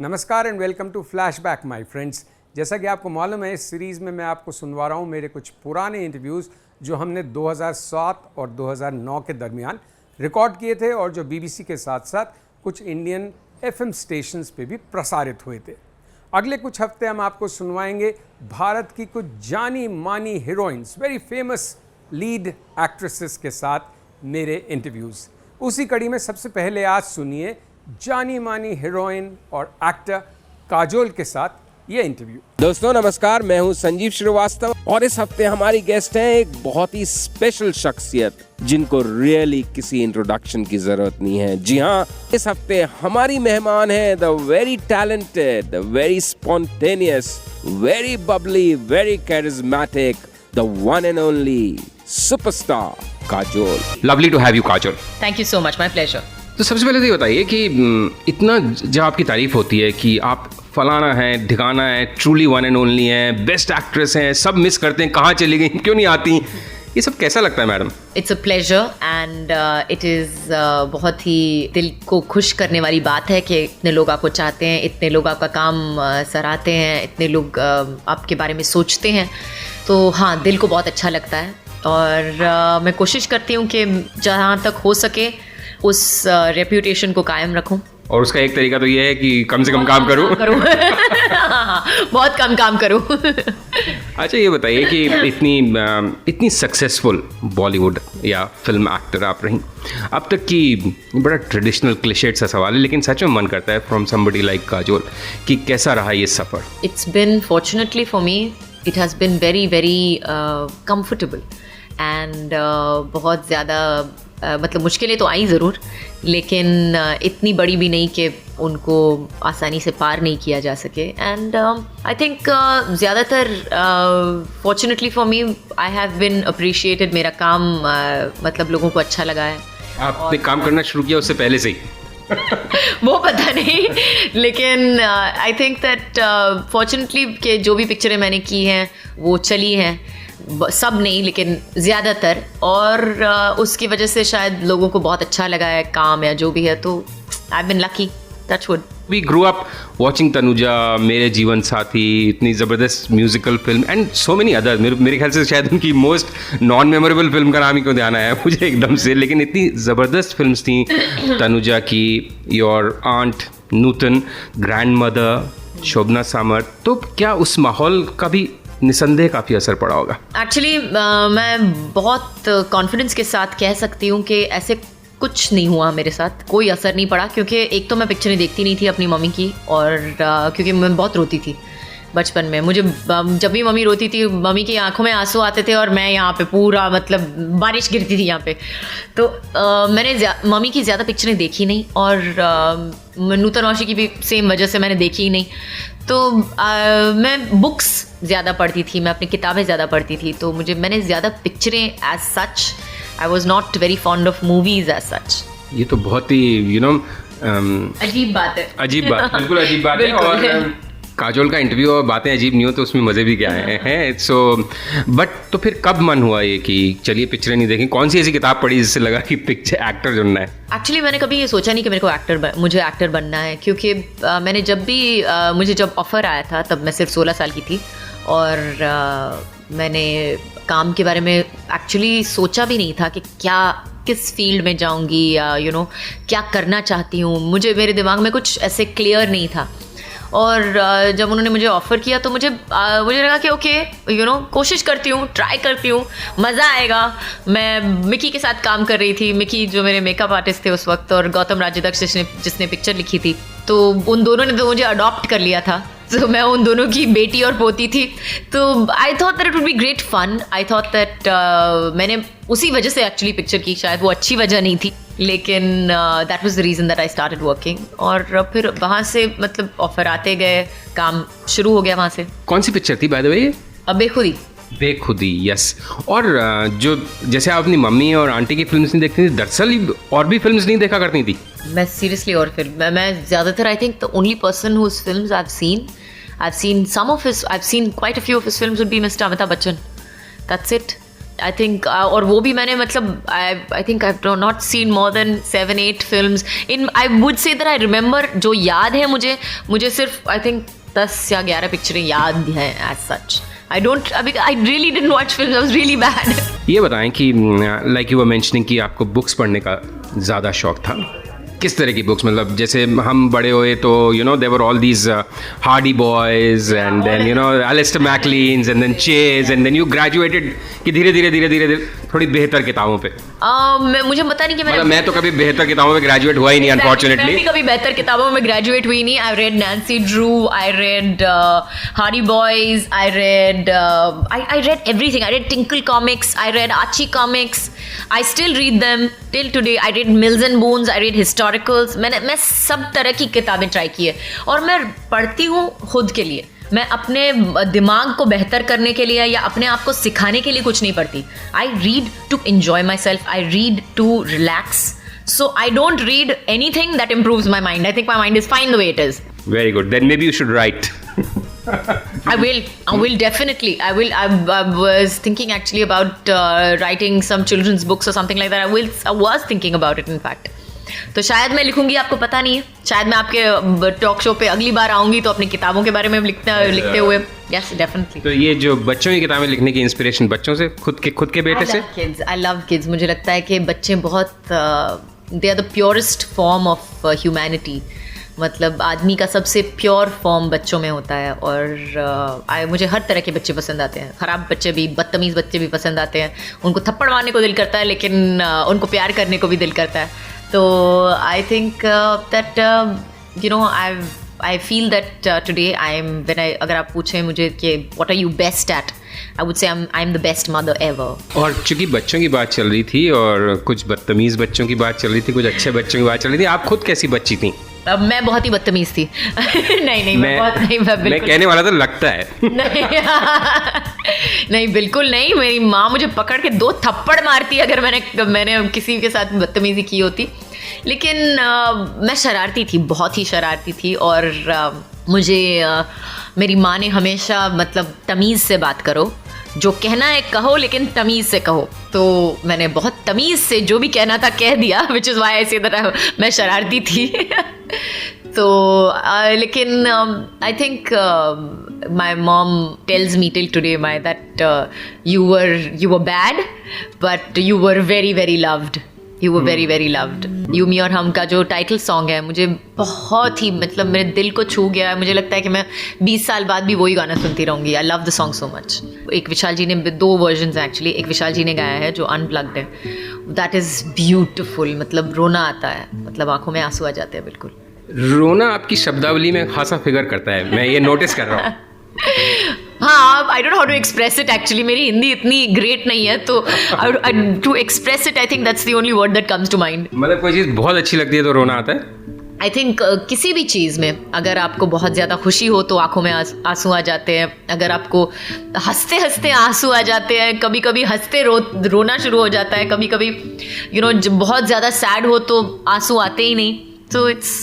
नमस्कार and welcome to flashback my friends. जैसा कि आपको मालूम है, इस सीरीज़ में मैं आपको सुनवा रहा हूँ मेरे कुछ पुराने इंटरव्यूज़ जो हमने 2007 और 2009 के दरमियान रिकॉर्ड किए थे और जो बीबीसी के साथ साथ कुछ इंडियन एफएम स्टेशंस पे भी प्रसारित हुए थे। अगले कुछ हफ्ते हम आपको सुनवाएंगे भारत की कुछ जानी मानी heroines, very famous lead actresses के साथ मेरे इंटरव्यूज़। उसी कड़ी में सबसे पहले आज सुनिए जानी मानी हीरोइन और एक्टर काजोल के साथ ये इंटरव्यू। दोस्तों नमस्कार, मैं हूं संजीव श्रीवास्तव और इस हफ्ते हमारी गेस्ट हैं एक बहुत ही स्पेशल शख्सियत जिनको रियली किसी इंट्रोडक्शन की जरूरत नहीं है। जी हां, इस हफ्ते हमारी मेहमान है the very talented, the very spontaneous, very bubbly, very charismatic, the one and only superstar Kajol. Lovely to have you Kajol. Thank you so much, my pleasure. तो सबसे पहले तो ये बताइए कि इतना जब आपकी तारीफ होती है कि आप फलाना है, ढिकाना है, ट्रूली वन एंड ओनली हैं, बेस्ट एक्ट्रेस हैं, सब मिस करते हैं, कहाँ चली गई, क्यों नहीं आती, ये सब कैसा लगता है madam? It's a pleasure and it is बहुत ही दिल को खुश करने वाली बात है कि इतने लोग आपको चाहते हैं, इतने लोग आपका काम सराहते हैं, इतने लोग आपके बारे में सोचते हैं। तो हाँ, दिल को बहुत अच्छा लगता है और मैं कोशिश करती हूँ कि जहाँ तक हो सके उस रेप्यूटेशन को कायम रखूं। और उसका एक तरीका तो ये है कि कम से कम काम करूं। बहुत कम काम करूं। अच्छा, ये बताइए कि इतनी सक्सेसफुल बॉलीवुड या फिल्म एक्टर आप रही, अब तक की बड़ा ट्रेडिशनल क्लिशेड सा सवाल है, लेकिन सच में मन करता है फ्रॉम समबडी लाइक काजोल कि कैसा रहा ये सफ़र? It's been fortunately for me, it has been very very comfortable and बहुत ज़्यादा मतलब मुश्किलें तो आई ज़रूर, लेकिन इतनी बड़ी भी नहीं कि उनको आसानी से पार नहीं किया जा सके। एंड आई थिंक ज़्यादातर fortunately for me I have been appreciated. मेरा काम मतलब लोगों को अच्छा लगा है। आपने काम करना शुरू किया उससे पहले से ही? वो पता नहीं, लेकिन आई थिंक दैट फॉर्चुनेटली कि जो भी पिक्चरें मैंने की हैं वो चली हैं, सब नहीं लेकिन ज़्यादातर, और उसकी वजह से शायद लोगों को बहुत अच्छा लगा है काम या जो भी है। तो I have been lucky, touch wood. We grew up watching Tanuja, Mere Jeevan Saathi, इतनी ज़बरदस्त musical film and so many other. मेरे ख्याल से शायद उनकी मोस्ट नॉन मेमोरेबल फिल्म का नाम ही क्यों ध्यान आया मुझे एकदम से, लेकिन इतनी ज़बरदस्त फिल्म्स थी तनुजा की, your aunt, Nutan, grandmother, Shobhna Samarth. तो क्या उस माहौल का भी निसंदेह काफ़ी असर पड़ा होगा? एक्चुअली मैं बहुत कॉन्फिडेंस के साथ कह सकती हूँ कि ऐसे कुछ नहीं हुआ मेरे साथ, कोई असर नहीं पड़ा, क्योंकि एक तो मैं पिक्चरें देखती नहीं थी अपनी मम्मी की, और क्योंकि मैं बहुत रोती थी बचपन में। मुझे जब भी मम्मी रोती थी, मम्मी की आंखों में आंसू आते थे और मैं यहाँ पे पूरा मतलब बारिश गिरती थी यहाँ पे। तो मैंने मम्मी की ज़्यादा पिक्चरें देखी नहीं, और नूतन मौसी की भी सेम वजह से मैंने देखी ही नहीं। तो मैं बुक्स ज़्यादा पढ़ती थी, मैं अपनी किताबें ज़्यादा पढ़ती थी, तो मैंने ज़्यादा पिक्चरें as such, I was not very fond of movies as such. ये तो बहुत ही अजीब बात है। अजीब बात, बिल्कुल अजीब बात है। और काजोल का इंटरव्यू और बातें अजीब नहीं हो तो उसमें मज़े भी क्या हैं। सो बट तो फिर कब मन हुआ ये कि चलिए पिक्चरें नहीं देखें? कौन सी ऐसी किताब पढ़ी जिससे लगा कि पिक्चर एक्टर बनना है? एक्चुअली मैंने कभी ये सोचा नहीं कि मेरे को मुझे एक्टर बनना है, क्योंकि मैंने मुझे जब ऑफ़र आया था तब मैं सिर्फ 16 साल की थी, और मैंने काम के बारे में एक्चुअली सोचा भी नहीं था कि किस फील्ड में जाऊंगी या क्या करना चाहती हूँ। मेरे दिमाग में कुछ ऐसे क्लियर नहीं था, और जब उन्होंने मुझे ऑफ़र किया तो मुझे लगा कि ओके कोशिश करती हूँ, ट्राई करती हूँ, मज़ा आएगा। मैं मिकी के साथ काम कर रही थी, मिकी जो मेरे मेकअप आर्टिस्ट थे उस वक्त, और गौतम राज्यदक्ष जिसने पिक्चर लिखी थी, तो उन दोनों ने तो मुझे अडॉप्ट कर लिया था। तो मैं उन दोनों की बेटी और पोती थी। तो I thought that it would be great fun. I thought that मैंने उसी वजह से एक्चुअली पिक्चर की, शायद वो अच्छी वजह नहीं थी, लेकिन that was the reason that I started working. और फिर वहाँ से मतलब ऑफ़र आते गए, काम शुरू हो गया वहाँ से। कौन सी पिक्चर थी by the way? Bekhudi. Bekhudi, yes. और जो जैसे आप अपनी मम्मी और आंटी की फिल्म्स नहीं देखती थी, दरअसल और भी फिल्म्स नहीं देखा करती थी? मैं सीरियसली और फिल्म मैं ज़्यादातर, I think the only person whose films I've seen some of his, I've seen quite a few of his films would be Mr. Amitabh Bachchan. That's it. I think और वो भी मैंने मतलब आई think I have not seen more than 7-8 films in I would say that I remember जो याद है मुझे सिर्फ आई थिंक 10 या 11 पिक्चरें याद हैं as such. I really didn't watch films. I was really bad. ये बताएं कि लाइक यू वर मेंशनिंग कि आपको बुक्स पढ़ने का ज़्यादा शौक था. किस तरह की बुक्स? मतलब जैसे हम बड़े हुए तो you know there were all these Hardy Boys and then you know Alistair MacLeans and then Chase and then you graduated कि धीरे धीरे थोड़ी बेहतर किताबों पे. मुझे पता नहीं कि मैं तो कभी बेहतर किताबों में ग्रेजुएट हुआ ही नहीं अनफॉर्चुनेटली. मैं कभी बेहतर किताबों में ग्रेजुएट हुई नहीं. I read Nancy Drew, I read Hardy Boys, I read everything. I read Tinkle comics, I read Archie comics. I still read them till today. I read Mills and Boons, I read historicals. मैं सब तरह की किताबें try की है और मैं पढ़ती हूँ खुद के लिए. मैं अपने दिमाग को बेहतर करने के लिए या अपने आप को सिखाने के लिए कुछ नहीं पढ़ती. I read to enjoy myself. I read to relax. So I don't read anything that improves my mind. I think my mind is fine the way it is. Very good. Then maybe you should write. I will definitely. I was thinking actually about writing some children's books or something like that. I was thinking about it in fact. तो शायद मैं लिखूंगी, आपको पता नहीं है. शायद मैं आपके टॉक शो पे अगली बार आऊंगी तो अपनी किताबों के बारे में लिखते हुए. Yes, definitely. तो ये जो बच्चों की किताबें लिखने की इंस्पिरेशन बच्चों से, खुद के बेटे से? I love kids. मुझे लगता है कि बच्चे बहुत they are the purest form of humanity. मतलब आदमी का सबसे प्योर फॉर्म बच्चों में होता है और मुझे हर तरह के बच्चे पसंद आते हैं. ख़राब बच्चे भी, बदतमीज़ बच्चे भी पसंद आते हैं. उनको थप्पड़ मारने को दिल करता है लेकिन उनको प्यार करने को भी दिल करता है. तो I think that you know I feel that today अगर आप पूछें मुझे कि what are you best at, I would say I'm the best mother ever. और चूंकि बच्चों की बात चल रही थी और कुछ बदतमीज़ बच्चों की बात चल रही थी, कुछ अच्छे बच्चों की बात चल रही थी, आप खुद कैसी बच्ची थी? मैं बहुत ही बदतमीज थी. मैं कहने वाला तो लगता है. नहीं बिल्कुल नहीं. मेरी माँ मुझे पकड़ के 2 थप्पड़ मारती अगर मैंने किसी के साथ बदतमीजी की होती. लेकिन मैं शरारती थी, बहुत ही शरारती थी और मुझे मेरी माँ ने हमेशा मतलब तमीज़ से बात करो, जो कहना है कहो लेकिन तमीज़ से कहो. तो मैंने बहुत तमीज़ से जो भी कहना था कह दिया, विच इज़ वाई ऐसी तरह मैं शरारती थी. तो लेकिन आई think my mom tells me till today that you were bad but you were very very loved. You were very very loved. You Me और हम का जो टाइटल सॉन्ग है मुझे बहुत ही मतलब मेरे दिल को छू गया है. मुझे लगता है कि मैं 20 साल बाद भी वही गाना सुनती रहूँगी. I love the song so much. एक विशाल जी ने 2 वर्जन्स एक्चुअली. एक विशाल जी ने गाया है जो अनप्लग्ड है. That is beautiful. मतलब रोना आता है, मतलब आंखों में आंसू आ जाते हैं. बिल्कुल रोना आपकी शब्दावली में खासा फिगर करता है, मैं ये नोटिस कर रहा हूँ. हाँ, I don't know how to express it actually. मेरी हिंदी इतनी ग्रेट नहीं है तो to express it I think that's the only word that comes to mind. मतलब कोई चीज़ बहुत अच्छी लगती है तो रोना आता है. आई थिंक किसी भी चीज़ में अगर आपको बहुत ज़्यादा खुशी हो तो आंखों में आंसू आ जाते हैं. अगर आपको हंसते हंसते आंसू आ जाते हैं, कभी कभी हंसते रोना शुरू हो जाता है, कभी कभी यू नो बहुत ज़्यादा सैड हो तो आंसू आते ही नहीं. So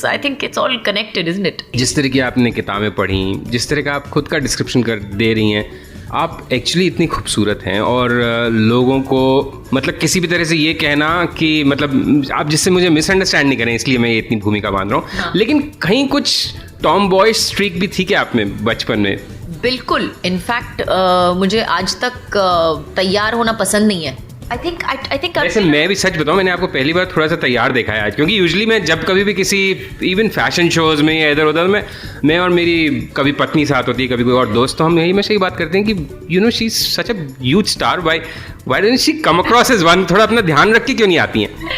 I think it's all connected, isn't it? जिस तरह की आपने किताबें पढ़ी, जिस तरह का आप खुद का डिस्क्रिप्शन कर दे रही हैं, आप एक्चुअली इतनी खूबसूरत हैं और लोगों को मतलब किसी भी तरह से ये कहना कि मतलब आप जिससे मुझे मिसअंडरस्टैंड नहीं करें इसलिए मैं ये इतनी भूमिका बांध रहा हूँ. लेकिन कहीं कुछ टॉम बॉय स्ट्रीक भी थी क्या आप में बचपन में? बिल्कुल. इनफैक्ट मुझे आज तक तैयार होना पसंद नहीं है. I think वैसे मैं भी सच बताऊं, मैंने आपको पहली बार थोड़ा सा तैयार देखा है आज, क्योंकि यूजुअली मैं जब कभी भी किसी इवन फैशन शोज में या इधर उधर मैं और मेरी कभी पत्नी साथ होती है, कभी कोई और दोस्त, तो हम यही हमेशा ही बात करते हैं कि you know she is such a huge star, why don't she come across as one? थोड़ा अपना ध्यान रख के क्यों नहीं आती हैं?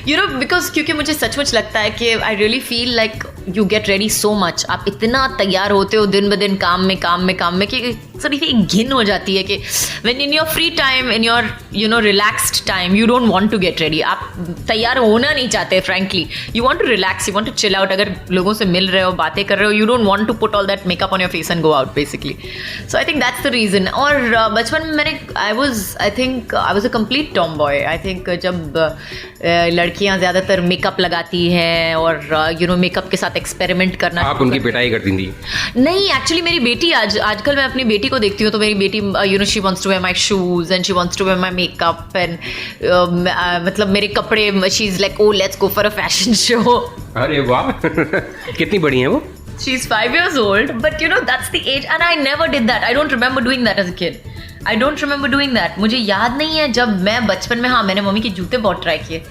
यू नो बिकॉज क्योंकि मुझे सचमुच लगता है कि I really feel like you get ready so much. आप इतना तैयार होते हो दिन ब दिन काम में कि थोड़ी सी घिन हो जाती है कि when in your free time, in your you know relaxed time, you don't want to get ready. आप तैयार होना नहीं चाहते frankly. You want to relax, you want to chill out. अगर लोगों से मिल रहे हो, बातें कर रहे हो, you don't want to put all that makeup on your face and go out basically. So I think that's the reason. और बचपन में मैंने I think I was a complete tomboy. I think जब लड़कियां ज़्यादातर makeup लगाती हैं और यू नो मेकअप के साथ एक्सपेरिमेंट करना. आप उनकी पिटाई करती थी? नहीं, एक्चुअली मेरी बेटी आजकल मैं अपनी बेटी को देखती हूँ तो मेरी बेटी you know she wants to wear my shoes and she wants to wear my makeup and मतलब मेरे कपड़े she is like oh let's go for a fashion show. अरे वाह. कितनी बड़ी है वो? She's 5 years old, but you know that's the age, and I never did that. I don't remember doing that as a kid. I don't remember doing that. मुझे याद नहीं है जब मैं बचपन में, हाँ मैंने मम्मी के जूते बहुत ट्राई किए,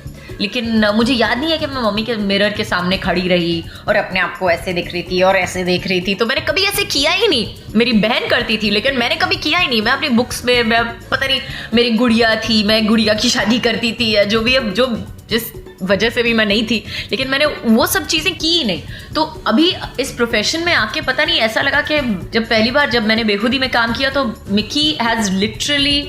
लेकिन मुझे याद नहीं है कि मैं मम्मी के मिरर के सामने खड़ी रही और अपने आप को ऐसे देख रही थी और ऐसे देख रही थी. तो मैंने कभी ऐसे किया ही नहीं. मेरी बहन करती थी लेकिन मैंने कभी किया ही नहीं. मैं अपनी बुक्स में, मैं पता नहीं, मेरी गुड़िया थी, मैं गुड़िया की शादी करती थी या जो भी, अब जो जिस वजह से भी मैं नहीं थी, लेकिन मैंने वो सब चीज़ें की ही नहीं. तो अभी इस प्रोफेशन में आके पता नहीं ऐसा लगा कि जब पहली बार जब मैंने बेखुदी में काम किया तो Mickey has literally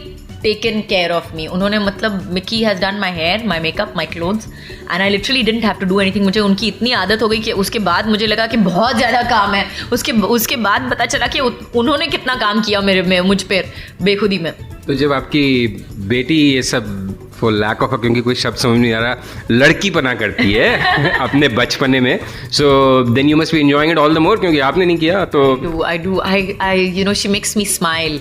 taken care of me. उन्होंने मतलब Mickey has done my hair, my makeup, my clothes and I literally didn't have to do anything. मुझे उनकी इतनी आदत हो गई कि उसके बाद मुझे लगा कि बहुत ज़्यादा काम है. उसके बाद पता चला कि उन्होंने कितना काम किया मुझ पर बेखुदी में. तो जब आपकी बेटी ये सब फॉर लैक ऑफ, क्योंकि कोई शब्द समझ नहीं आ रहा, लड़की पना करती है अपने बचपने में, so then you must be enjoying it all the more, क्योंकि आपने नहीं किया तो. I you know she makes me smile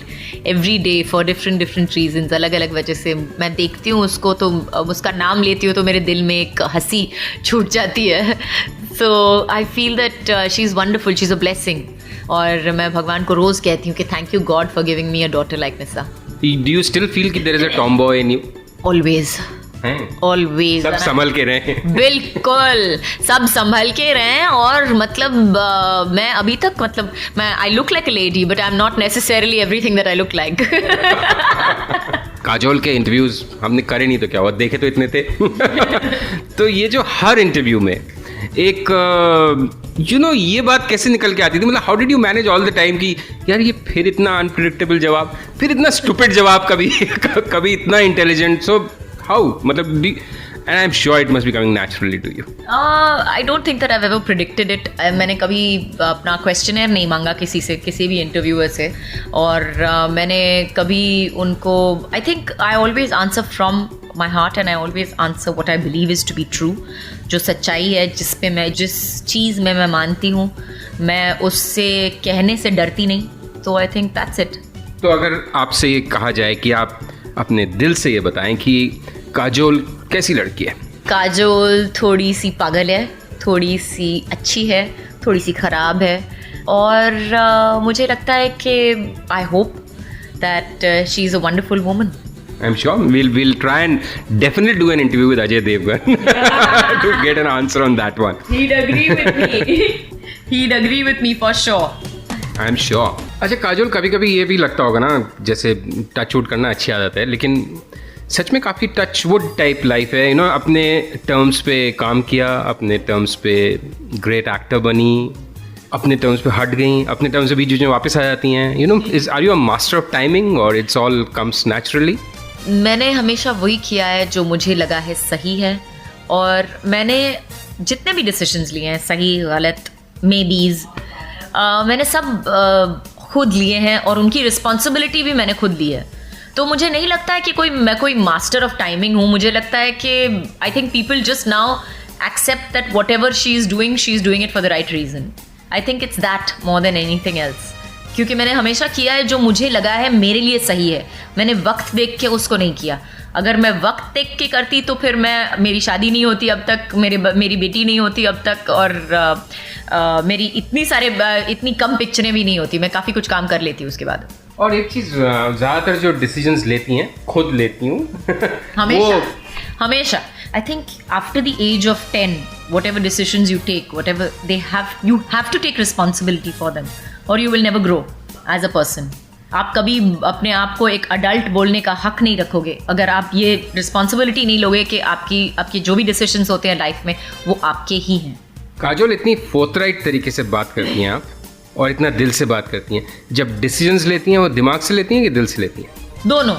every day for different reasons. अलग वजह से मैं देखती हूँ उसको तो उसका नाम लेती हूँ तो मेरे दिल में एक हंसी छूट जाती है. So I feel that she is wonderful, she is a blessing. और मैं भगवान को रोज़ कहती हूँ कि thank you God for giving me a daughter like Nisa. Do you still feel कि there is a tomboy in you? Always. Always. सब संभल के रहें. बिल्कुल, सब संभल के रहें. और मतलब मैं अभी तक मतलब मैं I look like a lady but I am not necessarily everything that I look like. Kajol के इंटरव्यूज हमने करे नहीं तो क्या हुआ, देखे तो इतने थे. तो ये जो हर इंटरव्यू में एक यू नो ये बात कैसे निकल के आती थी, मतलब how did you manage all the time कि यार ये फिर इतना अनप्रिडिक्टेबल जवाब, फिर इतना स्टूपिड जवाब, कभी इतना इंटेलिजेंट, सो हाउ, मतलब and I'm sure it must be coming naturally to you. I don't think that I've ever predicted it. मैंने कभी अपना क्वेश्चनर नहीं मांगा किसी से, किसी भी इंटरव्यूअर से, और मैंने कभी उनको, I think I always answer from my heart and I always answer what I believe is to be true. जो सच्चाई है, जिस चीज़ में मैं मानती हूँ, मैं उससे कहने से डरती नहीं. तो I think that's it. तो अगर आपसे ये कहा जाए कि आप अपने दिल से ये बताएं कि काजोल कैसी लड़की है? काजोल थोड़ी सी पागल है, थोड़ी सी अच्छी है, थोड़ी सी ख़राब है, और मुझे लगता है कि I hope that she is a wonderful woman. I'm sure we'll try and definitely do an interview with Ajay Devgan to get an answer on that one. He'd agree with me. He'd agree with me for sure. I'm sure. अच्छा काजोल, कभी कभी ये भी लगता होगा ना, जैसे touch wood करना अच्छी आदत है, लेकिन सच में काफ़ी टच वुड टाइप लाइफ है. यू नो अपने टर्म्स पे काम किया, अपने टर्म्स पे ग्रेट एक्टर बनी, अपने टर्म्स पे हट गई, अपने टर्म्स से बीच में वापस आ जाती हैं. You know are you a master of timing और इट्स ऑल कम्स नेचुरली? मैंने हमेशा वही किया है जो मुझे लगा है सही है, और मैंने जितने भी डिसीजंस लिए हैं, सही गलत मेबीज, मैंने सब खुद लिए हैं और उनकी रिस्पॉन्सिबिलिटी भी मैंने खुद ली है. तो मुझे नहीं लगता है कि मैं कोई मास्टर ऑफ टाइमिंग हूँ. मुझे लगता है कि I think people just now accept that whatever she is doing it for the right reason. I think it's that more than anything else. क्योंकि मैंने हमेशा किया है जो मुझे लगा है मेरे लिए सही है. मैंने वक्त देख के उसको नहीं किया. अगर मैं वक्त देख के करती तो फिर मेरी शादी नहीं होती अब तक, मेरी बेटी नहीं होती अब तक, और मेरी इतनी कम पिक्चरें भी नहीं होती. मैं काफ़ी कुछ काम कर लेती हूँ उसके बाद. और एक चीज़, ज़्यादातर जो डिसीजंस लेती हैं खुद लेती हूँ हमेशा. I think after the age of 10, whatever decisions you take, whatever they have, you have to take responsibility for them, or you will never grow as a person. आप कभी अपने आप को एक अडल्ट बोलने का हक नहीं रखोगे अगर आप ये रिस्पॉन्सिबिलिटी नहीं लोगे कि आपकी जो भी डिसीजंस होते हैं लाइफ में वो आपके ही हैं. काजोल, इतनी फोर्थराइट तरीके से बात करती हैं आप और इतना दिल से बात करती हैं. जब डिसीजंस लेती हैं वो दिमाग से लेती हैं कि दिल से लेती हैं? दोनों.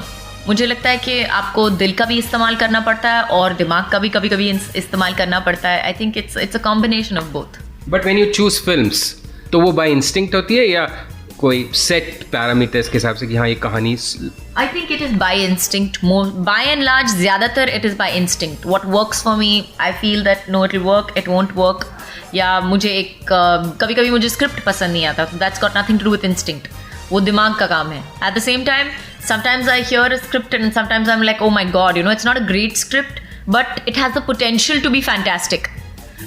मुझे लगता है कि आपको दिल का भी इस्तेमाल करना पड़ता है और दिमाग का भी कभी इस्तेमाल करना पड़ता है. आई think it's a combination of both. But when you choose films तो वो बाय इंस्टिंक्ट होती है या कोई सेट पैरामीटर्स के हिसाब से कि हाँ ये कहानी? I think it is by instinct. More by and large, ज़्यादातर it is by instinct. What works for me, I feel that no, it will work, it won't work. या मुझे एक कभी कभी मुझे स्क्रिप्ट पसंद नहीं आता. That's got nothing to do with instinct. वो दिमाग का काम है. At the same time, sometimes I hear a script and sometimes I'm like, oh my god, you know, it's not a great script, but it has the potential to be fantastic.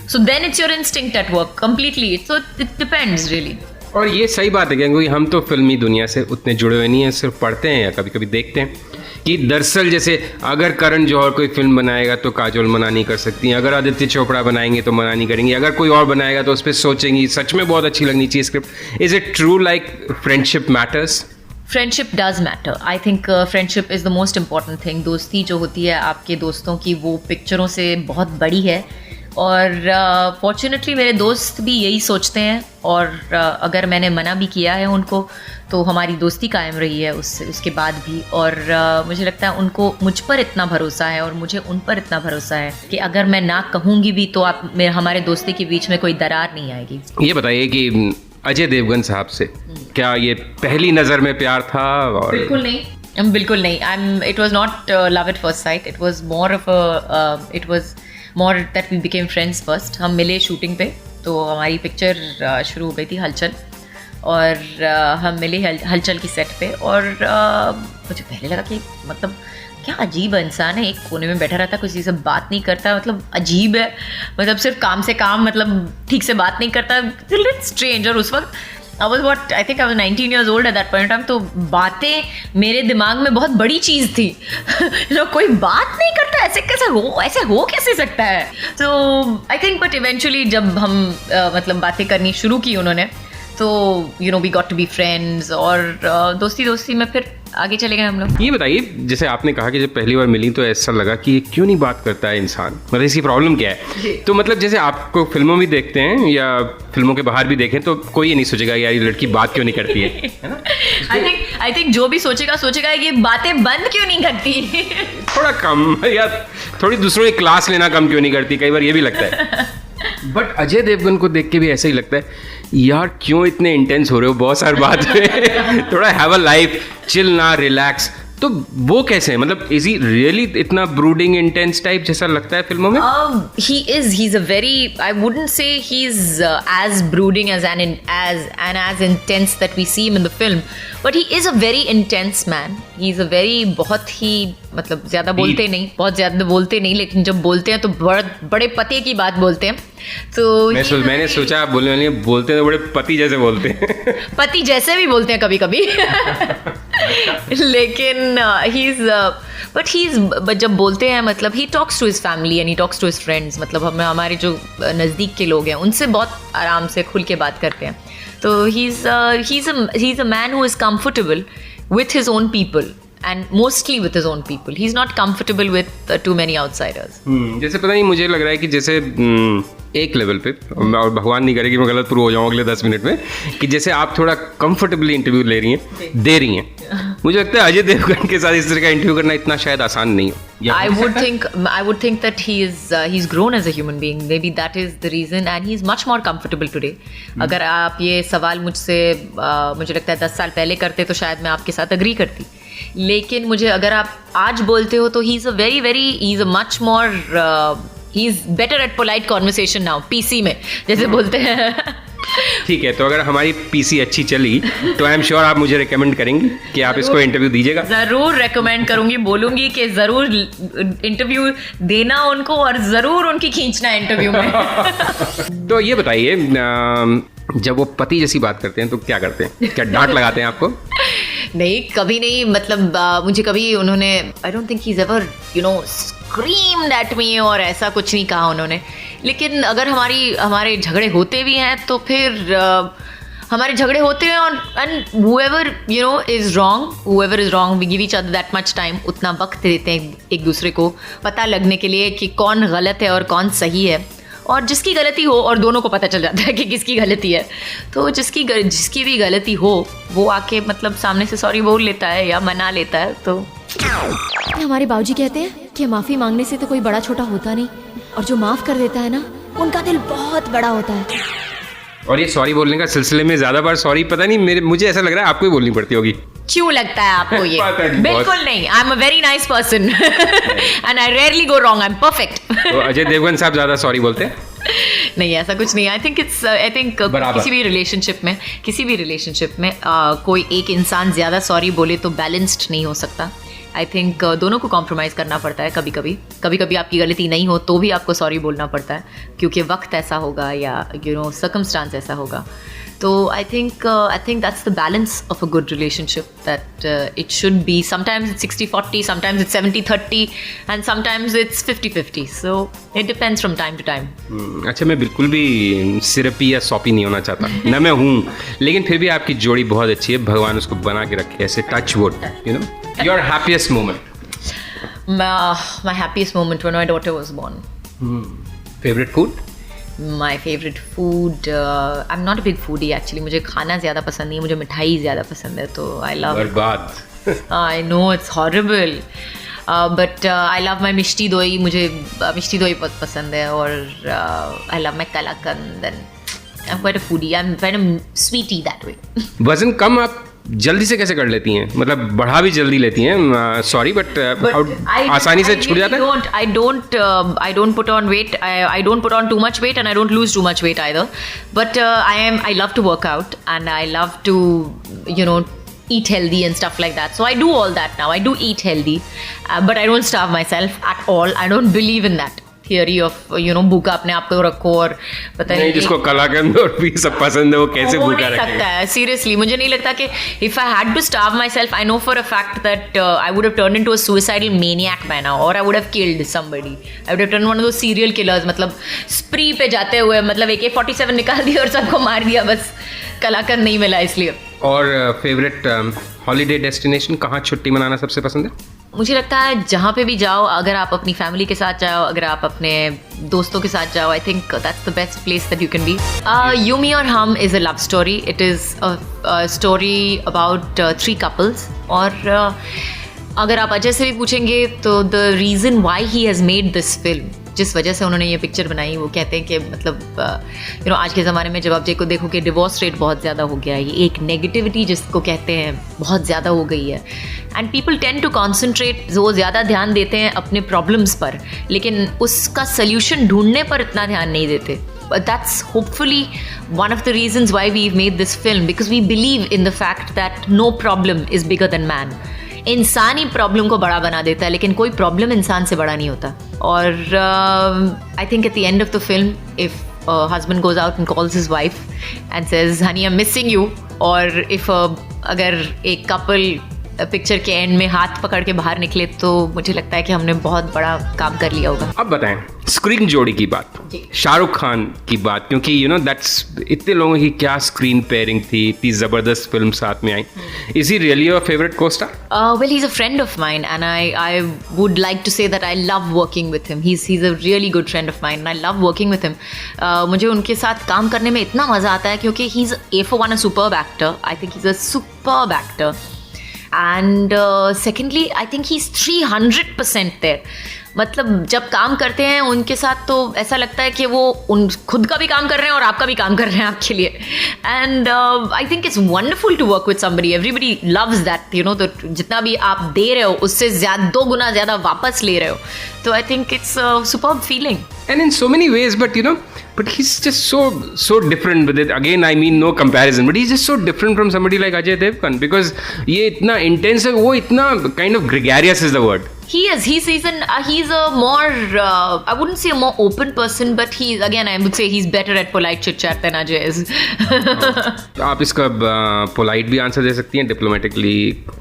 So then it's your instinct at work completely. So it depends really. और ये सही बात है क्योंकि हम तो फिल्मी दुनिया से उतने जुड़े हुए नहीं हैं, सिर्फ पढ़ते हैं या कभी कभी देखते हैं कि दरअसल जैसे अगर करण जौहर कोई फिल्म बनाएगा तो काजोल मना नहीं कर सकती, अगर आदित्य चोपड़ा बनाएंगे तो मना नहीं करेंगे, अगर कोई और बनाएगा तो उस पर सोचेंगी सच में बहुत अच्छी लगनी चाहिए script. Is it true like friendship matters? Friendship does matter. I think friendship is the most important thing. दोस्ती जो होती है आपके दोस्तों की वो पिक्चरों से बहुत बड़ी है और फॉर्चुनेटली मेरे दोस्त भी यही सोचते हैं और अगर मैंने मना भी किया है उनको तो हमारी दोस्ती कायम रही है उसके बाद भी. और मुझे लगता है उनको मुझ पर इतना भरोसा है और मुझे उन पर इतना भरोसा है कि अगर मैं ना कहूँगी भी तो हमारे दोस्ती के बीच में कोई दरार नहीं आएगी. ये बताइए कि अजय देवगन साहब से क्या ये पहली नज़र में प्यार था? और बिल्कुल नहीं. It was not love at first sight. It was more of it was more that we became friends first. हम मिले शूटिंग पे तो हमारी पिक्चर शुरू हो गई थी हलचल और हम मिले हलचल की सेट पे और मुझे पहले लगा कि मतलब क्या अजीब इंसान है, एक कोने में बैठा रहता, किसी से बात नहीं करता, मतलब अजीब है, मतलब सिर्फ काम से काम, मतलब ठीक से बात नहीं करता, स्ट्रेंज. और उस वक्त I was 19 years old at that point in time. तो बातें मेरे दिमाग में बहुत बड़ी चीज़ थी. कोई बात नहीं करता, ऐसे हो कैसे सकता है. तो आई थिंक बट इवेंचुअली जब हम मतलब बातें करनी शुरू की उन्होंने तो we got to be friends और दोस्ती में फिर आगे चले गए हम लोग. ये बताइए जैसे आपने कहा कि जब पहली बार मिली तो ऐसा लगा कि क्यों नहीं बात करता है इंसान, मतलब इसकी प्रॉब्लम क्या है? तो मतलब जैसे आपको फिल्मों में देखते हैं या फिल्मों के बाहर भी देखें तो कोई ये नहीं सोचेगा यार ये लड़की बात क्यों नहीं करती है ना? आई थिंक जो भी सोचेगा ये बातें बंद क्यों नहीं करती. थोड़ा कम या थोड़ी दूसरों की क्लास लेना कम क्यों नहीं करती, कई बार ये भी लगता है. बट अजय देवगन को देख के भी ऐसा ही लगता है यार क्यों इतने इंटेंस हो रहे हो बहुत सारी बात में. थोड़ा हैव अ लाइफ, चिल ना, रिलैक्स. तो वो कैसे है, मतलब इज ही रियली इतना ब्रूडिंग इंटेंस टाइप जैसा लगता है फिल्मों में? he's a very, I wouldn't say he's as brooding as intense that we see him in the film, but he is a very intense man. He's a very बहुत ही मतलब ज़्यादा बोलते नहीं लेकिन जब बोलते हैं तो बड़े पते की बात बोलते हैं. तो मैंने सोचा आप बोलने वाली बोलते हैं तो बड़े पति जैसे बोलते हैं. पति जैसे भी बोलते हैं कभी कभी लेकिन बट जब बोलते हैं मतलब he talks to his family and he talks to his friends. मतलब हमारे जो नज़दीक के लोग हैं उनसे बहुत आराम से खुल के बात करते हैं. तो he is a man who is comfortable with his own people and mostly with his own people. He's not comfortable with too many outsiders. जैसे पता नहीं मुझे लग रहा है कि जैसे एक लेवल पे, और भगवान नहीं करे कि मैं गलत प्रूव हो जाऊँ अगले 10 मिनट में, कि जैसे आप थोड़ा कंफर्टेबली इंटरव्यू दे रही हैं. मुझे लगता है अजय देवगन के साथ इस तरह का इंटरव्यू करना इतना शायद आसान नहीं हो. I would think that he's grown as a human being. Maybe that is the reason, and he's much more comfortable today. अगर आप ये सवाल मुझसे मुझे लगता है 10 साल पहले करते तो शायद मैं आपके साथ अग्री करती. लेकिन मुझे अगर आप आज बोलते हो तो he's a much more he's better at polite conversation now. PC में जैसे बोलते हैं. ठीक है, तो अगर हमारी पीसी अच्छी चली तो आई एम श्योर आप मुझे रिकमेंड करेंगे कि आप इसको इंटरव्यू दीजिएगा. ज़रूर रिकमेंड करूंगी, बोलूंगी कि ज़रूर इंटरव्यू देना उनको और ज़रूर उनकी खींचना इंटरव्यू में. तो ये बताइए जब वो पति जैसी बात करते हैं तो क्या करते हैं, क्या डांट लगाते हैं आपको? नहीं, कभी नहीं. मतलब मुझे कभी उन्होंने आई don't think he is ever screamed at me और ऐसा कुछ नहीं कहा उन्होंने. लेकिन अगर हमारे झगड़े होते भी हैं तो फिर हमारे झगड़े होते हैं और and whoever is wrong we give each other that much time. उतना वक्त देते हैं एक दूसरे को पता लगने के लिए कि कौन गलत है और कौन सही है. और जिसकी गलती हो और दोनों को पता चल जाता है कि किसकी गलती है, तो जिसकी भी गलती हो वो आके मतलब सामने से सॉरी बोल लेता है या मना लेता है. तो हमारे बाबूजी कहते हैं कि माफ़ी मांगने से तो कोई बड़ा छोटा होता नहीं, और जो माफ़ कर देता है ना उनका दिल बहुत बड़ा होता है. और ये सॉरी बोलने का सिलसिले में ज़्यादा बार सॉरी पता नहीं मुझे ऐसा लग रहा है आपको ही बोलनी पड़ती होगी। क्यों लगता है आपको ये? पता नहीं, बिल्कुल नहीं, I am a very nice person and I rarely go wrong, I am perfect. तो अजय देवगन साहब ज़्यादा सॉरी बोलते हैं? नहीं, ऐसा कुछ नहीं। आई थिंक किसी भी रिलेशनशिप में कोई एक इंसान ज़्यादा सॉरी बोले तो बैलेंस्ड नहीं हो सकता। आई थिंक दोनों को कॉम्प्रोमाइज़ करना पड़ता है। कभी कभी आपकी गलती नहीं हो तो भी आपको सॉरी बोलना पड़ता है, क्योंकि वक्त ऐसा होगा या सर्कमस्टांस ऐसा होगा। तो I think that's the balance of a good relationship, that it should be sometimes it's 60-40, sometimes it's 70-30 and sometimes it's 50-50, so it depends from time to time. अच्छा, मैं बिल्कुल भी सिरपी या सॉपी नहीं होना चाहता, ना मैं हूँ, लेकिन फिर भी आपकी जोड़ी बहुत अच्छी है, भगवान उसको बना के रखे ऐसे, touch wood, your happiest moment. My happiest moment when my daughter was born. Favourite food? My favorite food, I'm not a big foodie actually. मुझे खाना ज़्यादा पसंद नहीं है, मुझे मिठाई ज़्यादा पसंद है, तो I love. बर्बाद। I know it's horrible, but I love my मिष्टी दोई, मुझे मिष्टी दोई बहुत पसंद है, और I love my kalakand, and I'm quite a foodie. I'm quite a sweetie that way. वजन कम आप जल्दी से कैसे कर लेती हैं? मतलब बढ़ा भी जल्दी लेती हैं, सॉरी, बट आसानी से छूट जाता है? I don't put on weight. I don't put on too much weight, and I don't lose too much weight either. But I love to work out, and I love to eat healthy and stuff like that. So I do all that now. I do eat healthy, but I don't starve myself at all. I don't believe in that theory of भूखा अपने आप को रखो और पता नहीं जिसको कलाकंद और भी सब पसंद है वो कैसे वो भूखा नहीं रखेगा? सकता है, सीरियसली मुझे नहीं लगता कि if I had to starve myself, I know for a fact that I would have turned into a suicidal maniac by now, or I would have killed somebody. I would have turned one of those serial killers, मतलब spree पे जाते हुए मतलब AK-47 निकाल दिया और सबको मार दिया, बस कलाकंद नहीं मिला इसलिए। और फेवरेट हॉलीडे डेस्टिनेशन, कहाँ छुट्टी मनाना सबसे पसंद है? मुझे लगता है जहाँ पे भी जाओ, अगर आप अपनी फैमिली के साथ जाओ, अगर आप अपने दोस्तों के साथ जाओ, I think that's the best place that you can be. You me Aur Hum is a love story. It is a story about 3 couples, और अगर आप अजय से भी पूछेंगे तो the reason why he has made this film, जिस वजह से उन्होंने ये पिक्चर बनाई, वो कहते हैं कि मतलब आज के ज़माने में जब आप देखो कि डिवोर्स रेट बहुत ज़्यादा हो गया है, एक नेगेटिविटी जिसको कहते हैं बहुत ज़्यादा हो गई है, and people tend to concentrate, वो ज़्यादा ध्यान देते हैं अपने प्रॉब्लम्स पर, लेकिन उसका सल्यूशन ढूंढने पर इतना ध्यान नहीं देते। But that's hopefully one of the reasons why we've made this film, because we believe in the fact that no problem is bigger than man. इंसान ही प्रॉब्लम को बड़ा बना देता है, लेकिन कोई प्रॉब्लम इंसान से बड़ा नहीं होता। और I think at the end of the film, if husband goes out and calls his wife and says Honey I am missing you, और इफ अगर एक कपल पिक्चर के एंड में हाथ पकड़ के बाहर निकले, तो मुझे लगता है कि हमने बहुत बड़ा काम कर लिया होगा। अब बताएं स्क्रीन जोड़ी की बात, शाहरुख खान की बात, क्योंकि दैट्स इतने लोगों की क्या स्क्रीन पेयरिंग थी, इतनी जबरदस्त फिल्म साथ में आई। Is he really your favourite co-star? Well, he's a friend of mine, and I would like to say that I love working with him. He's a really good friend of mine, and I love working with him. मुझे उनके साथ काम करने में इतना मज़ा आता है, क्योंकि he's a for one a superb actor. I think he's a superb actor. And secondly, I think he's 300% there. मतलब जब काम करते हैं उनके साथ तो ऐसा लगता है कि वो खुद का भी काम कर रहे हैं और आपका भी काम कर रहे हैं आपके लिए। And I think it's wonderful to work with somebody, everybody loves that, तो जितना भी आप दे रहे हो उससे 2 गुना ज़्यादा वापस ले रहे हो, तो I think it's superb feeling. And in so many ways, but he's just so different with it. Again, I mean no comparison, but he's just so different from somebody like Ajay Devgan, because ये इतना intense है, वो इतना kind of gregarious is the word. He is. He's a more, I wouldn't say a more open person, but I would say he's better at polite chit chat than Ajay is. आप इसका polite भी answer दे सकती हैं, diplomatically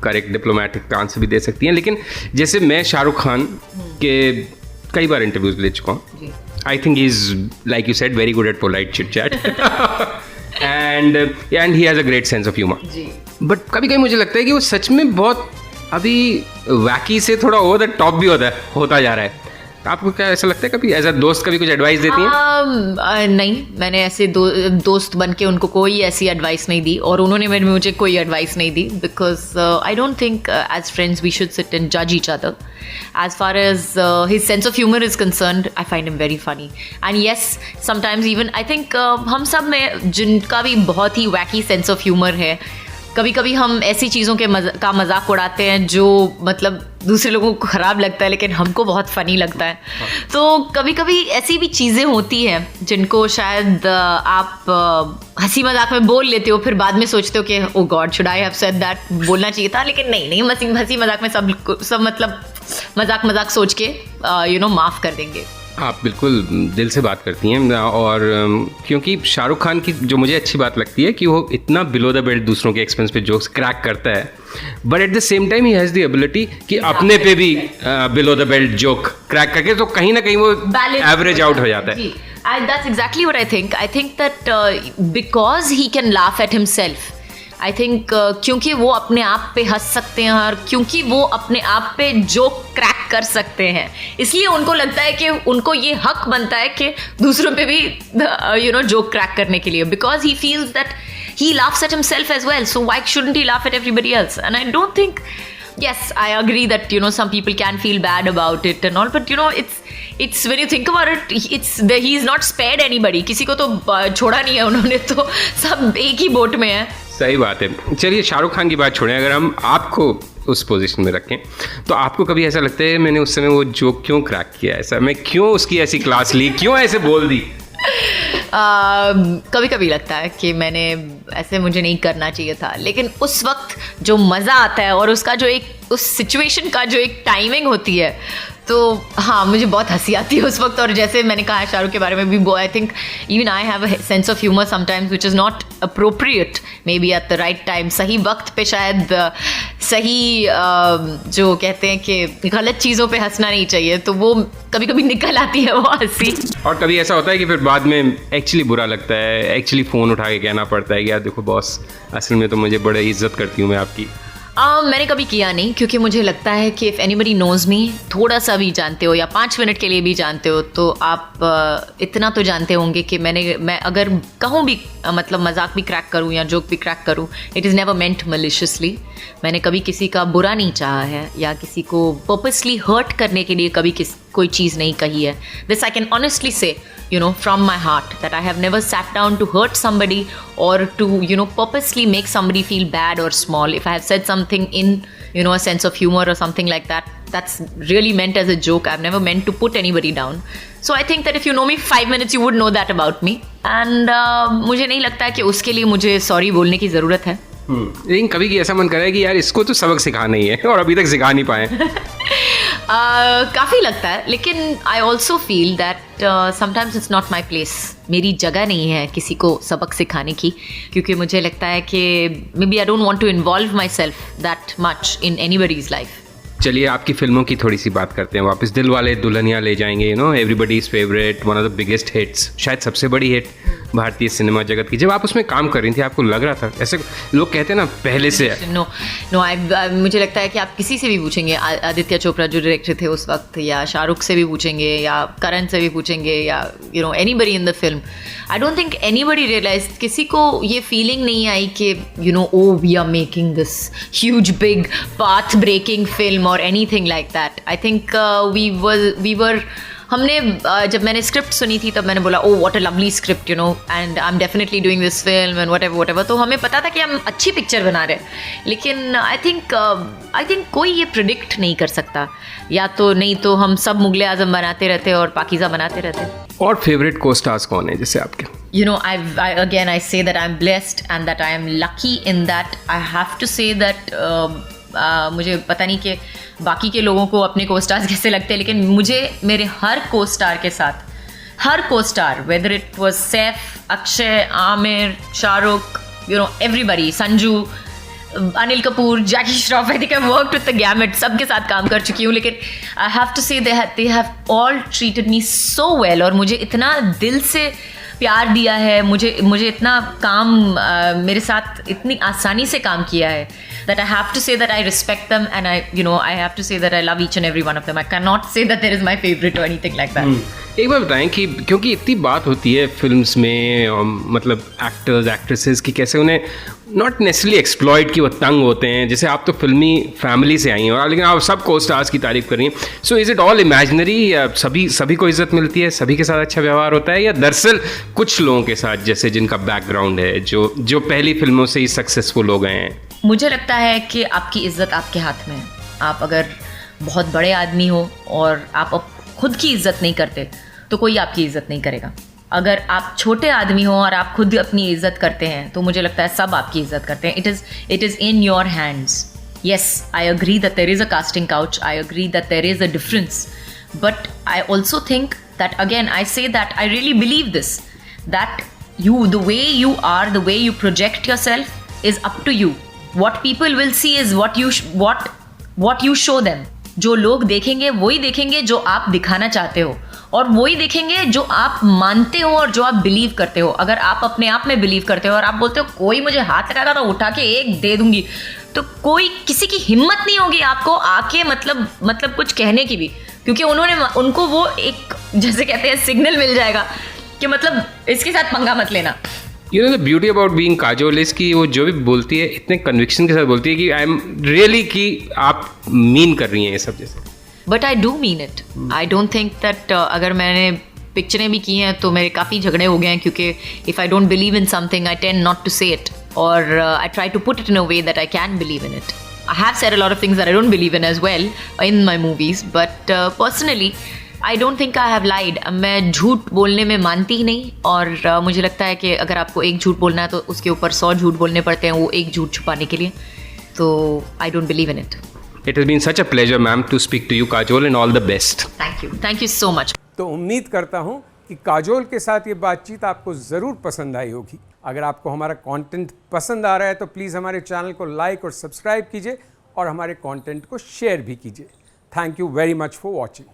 correct diplomatic answer भी दे सकती हैं, लेकिन जैसे मैं शाहरुख खान के कई बार इंटरव्यूज ले चुका हूँ। I think he is, like you said, very good at polite chit chat, and he has a great sense of humour. But कभी कभी मुझे लगता है कि वो सच में बहुत अभी वैकी से थोड़ा ओवर द टॉप भी होता जा रहा है। आपको क्या ऐसा लगता है कभी एज अ दोस्त कभी कुछ एडवाइस देती हैं? नहीं, मैंने ऐसे दोस्त बन के उनको कोई ऐसी एडवाइस नहीं दी और उन्होंने मुझे कोई एडवाइस नहीं दी, because I don't think as friends we should sit and जज each other. As far as his sense of humor is concerned, I find him very funny. And yes, sometimes even I think हम सब में जिनका भी बहुत ही wacky sense of humor है, कभी कभी हम ऐसी चीज़ों के का मजाक उड़ाते हैं जो मतलब दूसरे लोगों को ख़राब लगता है लेकिन हमको बहुत फ़नी लगता है. तो कभी कभी ऐसी भी चीज़ें होती हैं जिनको शायद आप हंसी मजाक में बोल लेते हो, फिर बाद में सोचते हो कि oh God should I have said that, बोलना चाहिए था, लेकिन नहीं, हंसी मजाक में सब मतलब मजाक सोच के माफ़ कर देंगे. आप बिल्कुल दिल से बात करती हैं. और क्योंकि शाहरुख खान की जो मुझे अच्छी बात लगती है कि वो इतना बिलो द बेल्ट दूसरों के एक्सपेंस पे जोक्स क्रैक करता है, but at the same time he has the ability कि अपने पे भी below the belt joke crack करके तो कहीं ना कहीं वो एवरेज आउट हो जाता है. That's exactly what I think. I think that because he can laugh at himself, I think क्योंकि वो अपने आप पे हंस सकते हैं और क्योंकि वो अपने आप पे जोक क्रैक कर सकते हैं, इसलिए उनको लगता है कि उनको ये हक बनता है कि दूसरों पे भी जोक क्रैक करने के लिए, because he feels that he laughs at himself as well, so why shouldn't he laugh at everybody else. And I don't think, yes, I agree that some people can feel bad about it and all, but it's when you think about it, he's not spared anybody. किसी को तो छोड़ा नहीं है उन्होंने, तो सब एक ही बोट में है. सही बात है. चलिए शाहरुख खान की बात छोड़ें, अगर हम आपको उस पोजीशन में रखें तो आपको कभी ऐसा लगता है मैंने उस समय वो जोक क्यों क्रैक किया, ऐसा मैं क्यों उसकी ऐसी क्लास ली, क्यों ऐसे बोल दी? कभी कभी लगता है कि मैंने ऐसे मुझे नहीं करना चाहिए था, लेकिन उस वक्त जो मज़ा आता है और उसका जो एक उस सिचुएशन का जो एक टाइमिंग होती है, तो हाँ मुझे बहुत हंसी आती है उस वक्त. और जैसे मैंने कहा शाहरुख के बारे में भी, I think even I have a sense of humour sometimes which is not appropriate, may be at the right time, सही वक्त पे शायद सही जो कहते हैं कि गलत चीज़ों पे हंसना नहीं चाहिए, तो वो कभी कभी निकल आती है वो हंसी. और कभी ऐसा होता है कि फिर बाद में एक्चुअली बुरा लगता है, एक्चुअली फ़ोन उठा के कहना पड़ता है कि यार देखो बॉस, असल में तो मुझे बड़े इज्जत करती हूँ मैं आपकी? मैंने कभी किया नहीं, क्योंकि मुझे लगता है कि इफ़ एनीबडी नोज़ मी, थोड़ा सा भी जानते हो या 5 मिनट के लिए भी जानते हो, तो आप इतना तो जानते होंगे कि मैं अगर कहूँ भी मतलब मजाक भी क्रैक करूँ या जोक भी क्रैक करूँ, इट इज़ नेवर मेंट मलिशियसली. मैंने कभी किसी का बुरा नहीं चाहा है या किसी को पर्पसली हर्ट करने के लिए कभी कोई चीज़ नहीं कही है. दिस आई कैन ऑनेस्टली से from my heart that I have never sat down to hurt somebody or to purposely make somebody feel bad or small. If I have said something in a sense of humor or something like that, that's really meant as a joke. I've never meant to put anybody down. So I think that if you know me 5 minutes, you would know that about me. And मुझे नहीं लगता है कि उसके लिए मुझे sorry बोलने की ज़रूरत है. लेकिन कभी कि ऐसा मन करे कि यार इसको तो सबक सिखाना ही है और अभी तक सिखा नहीं पाए. काफ़ी लगता है, लेकिन I also feel that sometimes it's not my place. मेरी जगह नहीं है किसी को सबक सिखाने की, क्योंकि मुझे लगता है कि maybe I don't want to involve myself that much in anybody's life. चलिए आपकी फिल्मों की थोड़ी सी बात करते हैं वापस. दिल वाले दुल्हनिया ले जाएंगे, everybody's favourite, one of the biggest hits, शायद सबसे बड़ी हिट भारतीय सिनेमा जगत की. जब आप उसमें काम कर रही थी आपको लग रहा था, ऐसे लोग कहते हैं ना पहले से? नो, मुझे लगता है कि आप किसी से भी पूछेंगे, आदित्य चोपड़ा जो डायरेक्टर थे उस वक्त, या शाहरुख से भी पूछेंगे या करण से भी पूछेंगे, या anybody in the film, I don't think anybody realise, किसी को ये फीलिंग नहीं आई कि oh we are making this huge big path breaking film or anything like that. I think we were हमने जब मैंने स्क्रिप्ट सुनी थी तब मैंने बोला oh what a lovely script and I am definitely doing this film and whatever. तो हमें पता था कि हम अच्छी पिक्चर बना रहे हैं, लेकिन आई थिंक कोई ये प्रिडिक्ट नहीं कर सकता, या तो नहीं तो हम सब मुगले आजम बनाते रहते और पाकीज़ा बनाते रहते. और फेवरेट को स्टार्स कौन है जैसे आपके? I say that I'm blessed and that I am lucky in that I have to say that मुझे पता नहीं कि बाकी के लोगों को अपने को स्टार्स कैसे लगते हैं, लेकिन मुझे मेरे हर को स्टार के साथ, हर को star, whether it was Saif, Akshay, Aamir, Shahrukh, everybody, Sanju, Anil Kapoor, Jackie Shroff, I think I worked with the gamete, सबके साथ काम कर चुकी हूँ, लेकिन आई हैव टू से they have all treated me so well. और मुझे इतना दिल से प्यार दिया है, मुझे इतना काम मेरे साथ इतनी आसानी से काम किया है, that I have to say that I respect them and I have to say that I love each and every one of them. I cannot say that there is my favorite or anything like that. एक बार बताएं कि क्योंकि इतनी बात होती है films में मतलब एक्टर्स एक्ट्रेसेस की कैसे उन्हें नॉट नेसेसरली एक्सप्लॉइट कि वो तंग होते हैं, जैसे आप तो फिल्मी फैमिली से आई हैं और लेकिन आप सब को स्टार्स की तारीफ कर रही हैं, so is it all imaginary या सभी को इज़्ज़त मिलती है, सभी के साथ अच्छा व्यवहार होता है, या दरअसल कुछ लोगों के साथ जैसे जिनका बैकग्राउंड है जो पहली फिल्मों से ही सक्सेसफुल हो गए हैं? मुझे लगता है कि आपकी इज़्ज़त आपके हाथ में है। आप अगर बहुत बड़े आदमी हो और आप खुद की इज़्ज़त नहीं करते तो कोई आपकी इज़्ज़त नहीं करेगा। अगर आप छोटे आदमी हो और आप खुद अपनी इज़्ज़त करते हैं तो मुझे लगता है सब आपकी इज़्ज़त करते हैं। It is in your hands. Yes, I agree that there is a casting couch. I agree that there is a difference. But I also think that, again, I say that I really believe this, that the way you are, the way you project yourself is up to you. What people will see is what you show them. जो लोग देखेंगे वही देखेंगे जो आप दिखाना चाहते हो, और वही देखेंगे जो आप मानते हो और जो आप बिलीव करते हो। अगर आप अपने आप में बिलीव करते हो और आप बोलते हो कोई मुझे हाथ लगाएगा तो उठा के एक दे दूंगी, तो कोई किसी की हिम्मत नहीं होगी आपको आके मतलब कुछ कहने की भी, क्योंकि उनको वो एक जैसे कहते हैं सिग्नल मिल जाएगा कि मतलब इसके साथ पंगा मत लेना। You know the beauty about being Kajol is कि वो जो भी बोलती है इतने कन्विक्शन के साथ बोलती है कि आई एम रियली कि आप मीन कर रही हैं ये सब जैसे। But I do mean it. I don't think that अगर मैंने पिक्चरें भी की हैं तो मेरे काफ़ी झगड़े हो गए हैं, क्योंकि if I don't believe in something I tend not to say it, और I try to put it in a way that I can believe in it. I have said a lot of things that I don't believe in as well in my movies, but personally I don't think I have lied. मैं झूठ बोलने में मानती ही नहीं, और मुझे लगता है कि अगर आपको एक झूठ बोलना है तो उसके ऊपर 100 झूठ बोलने पड़ते हैं वो एक झूठ छुपाने के लिए, तो I don't believe in it. It has been such a pleasure, ma'am, to speak to you, Kajol, and all the best. Thank you so much. तो उम्मीद करता हूँ कि काजोल के साथ ये बातचीत आपको ज़रूर पसंद आई होगी। अगर आपको हमारा कंटेंट पसंद आ रहा है तो प्लीज़ हमारे चैनल को लाइक और सब्सक्राइब कीजिए और हमारे कंटेंट को शेयर भी कीजिए। Thank you very much for watching.